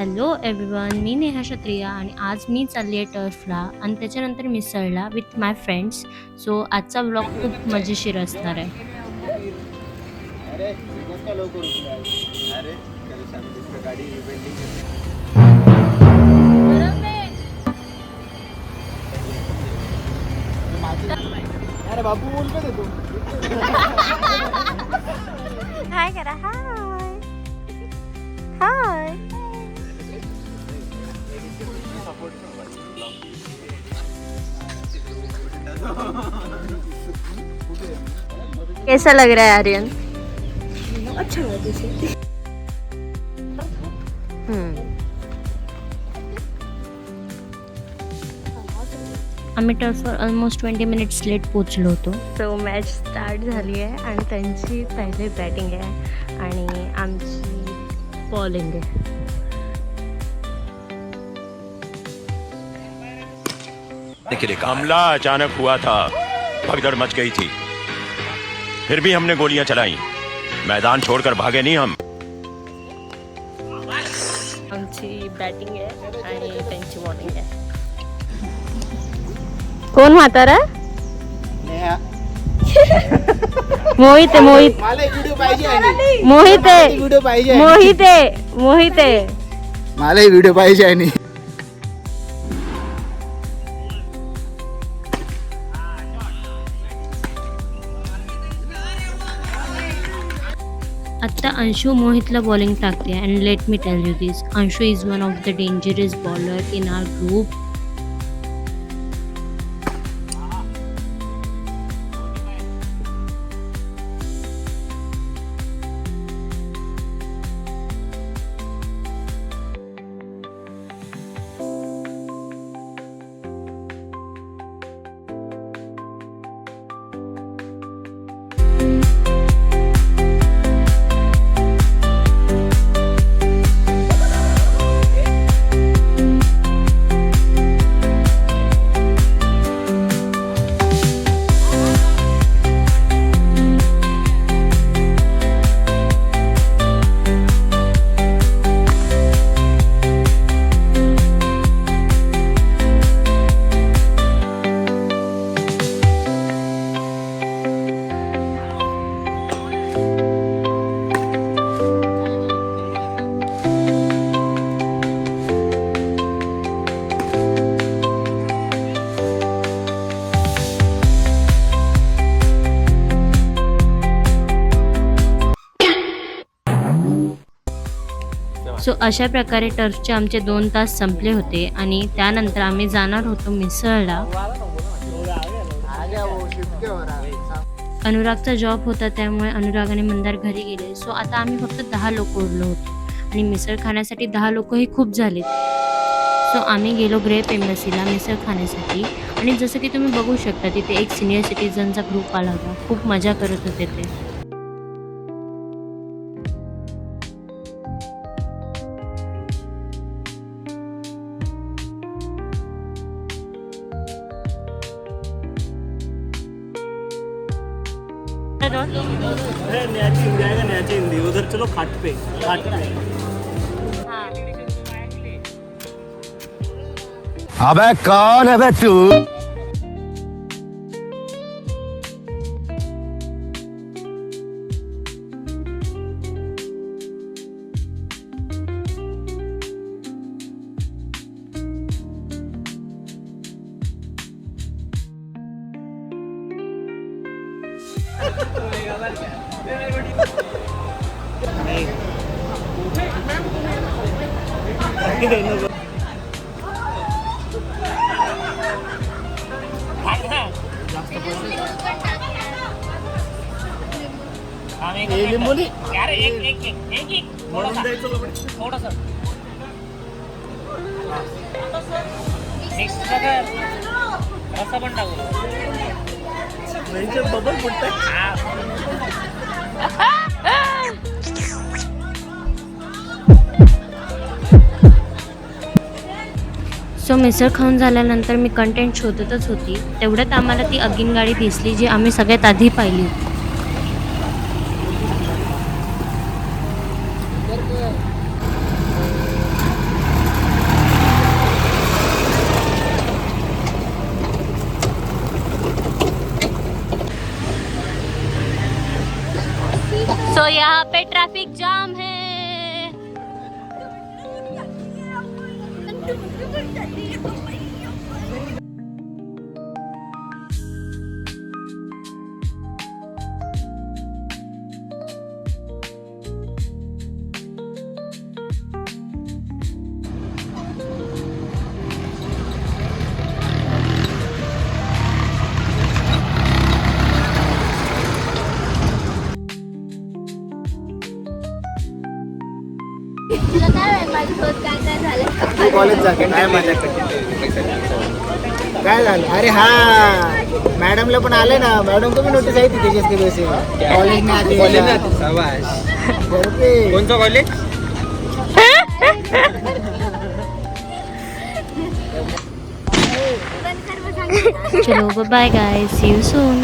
Hello everyone, मी नेहा क्षत्रिया आणि आज मी चालली आहे टर्फला आणि त्याच्यानंतर मिसळला विथ माय फ्रेंड्स. सो आजचा व्लॉग खूप मजेशीर असणार आहे. अरे का लवकर उठला अरे त्याला सांगितलं गाडी वेल्डिंग अरे बाबू बोलतो ना तू हाय करा. हाय हाय. कैसा लग रहा है आर्यन? अच्छा है जैसे आम्ही टर्फवर ऑलमोस्ट 20 मिनिट्स लेट पोचलो होतो. सो मॅच स्टार्ट झाली आहे आणि त्यांची पहिले बॅटिंग आहे आणि आमची बॉलिंग आहे. हमला अचानक हुआ था, भगदड़ मच गई थी, फिर भी हमने गोलियां चलाई. मैदान छोड़कर भागे नहीं हम. आमची बॅटिंग आहे आणि त्यांची बॉलिंग आहे. कोण म्हातारा? नेहा मोहित आहे. मोहित मला एक व्हिडिओ पाहिजे आणि मोहित आहे. व्हिडिओ पाहिजे मोहित आहे. मोहित आहे. मला एक व्हिडिओ पाहिजे आणि आता अंशू मोहितला बॉलिंग टाकते. And let me tell you this, Anshu is one of the dangerous bowler in our group. So अशा प्रकारे टर्फचे आमचे 2 तास संपले होते आणि त्यानंतर आम्ही जाणार होतो मिसळला. अनुरागचा जॉब होता त्यामुळे अनुराग आणि मंदार घरी गेले. सो आता आम्ही फक्त 10 लोक उरलो होतो आणि मिसळ खाण्यासाठी 10 लोकही खूप झालेत. सो आम्ही गेलो ग्रेप एम्बसीला मिसळ खाण्यासाठी आणि जसं की तुम्ही बघू शकता तिथे एक सिनियर सिटीजनचा ग्रुप आला होता. खूप मजा करत होते ते. न्याची हिंदी उधर चलो खाट पे अबे कौन है बे तू? लिंबोली बबल सो मिसळ खाऊन झाल्यानंतर मी कंटेंट शोधतच होती. तेवढ्यात आम्हाला ती अगीन गाडी दिसली जी आम्ही सगळ्यात आधी पाहिली होती. यहाँ पे ट्रैफिक जाम है। कॉलेज जाते काय मजा काय झालं अरे हा मॅडमला पण आले ना मॅडम को भी नोटिस आई थी तेजस के वजह से कॉलेज में आते कोणतं कॉलेज? चलो bye guys, see you soon.